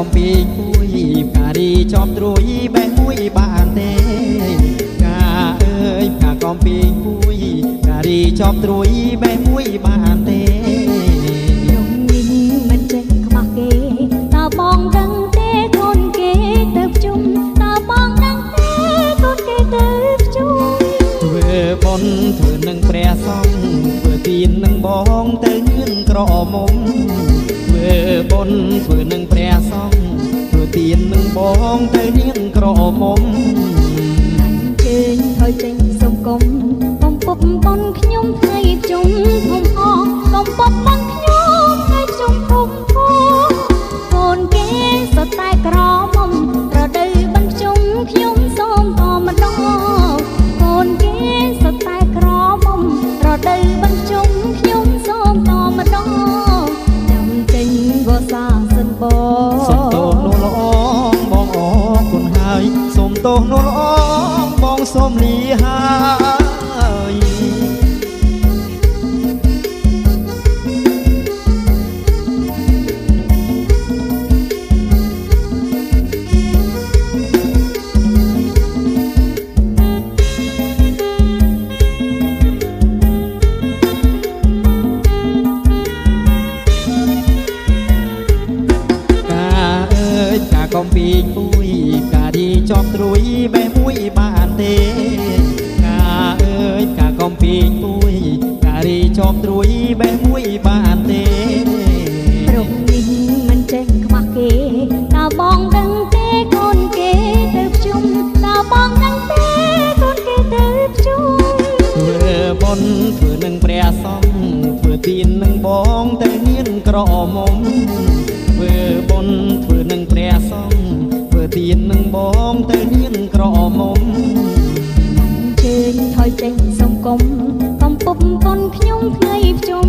កំពីគួយការីជាប់ត្រួយបែកមួយបានទេកាអើយកាកំពីគួយការីជាប់ត្រួយបែកមួយបានទេខ្ញុំវិញមិនចេះខ្មាស់គេតើបងដឹងទេកូនគេទៅជុំតើបងដឹងទេកូនគេទៅជុំធ្វើបុណ្យធ្វើនឹងព្រះសង្ឃធ្វើទាននឹងបងទៅញឿនក្រមុំធ្វើបុណ្យធ្វើនឹងព្រះសង្ឃធ្វើទាននឹងបងទៅញៀនក្រមុំអញ្ជើញថយចេញសុំគុំកំពុកបុណ្យខ្ញុំថ្ងៃជុំធំអងកំពុកបុណ្យខ្ញុំថ្ងៃជុំធំធំកូនគេសុទ្ធតែក្រមុំរដូវបុណ្យជុំខ្ញុំសូមតម្ដងកូនគេសុទ្ធតែក្រមុំរដូវបុណ្យជុំខ្ញុំសូមតម្ដងចាំចេញវស្សាសិនបងសុំទោសនោះល្អបងអរគុណហើយសុំទោសនោះល្អបងសូមលាហើយកំពីគួយការីជាប់ត្រួយបែមួយបានទេកាអើយកាកំពីគួយការីជាប់ត្រួយបែមួយបានទេព្រមនេះមិនចេះខ្មាស់គេតើបងដឹងទេកូនគេទៅជុំតើបងដឹងទេកូនគេទៅជុំធ្វើបុណ្យធ្វើនឹងព្រះសង្ឃធ្វើទាននឹងបងទៅញៀនក្រមុំធ្វើបុណ្យធ្វើនឹងព្រះសង្ឃធ្វើទាននឹងបងទៅញៀនក្រមុំអញ្ជើញថយចេញសុំគុំកំពុកបុណ្យខ្ញុំថ្ងៃជុំ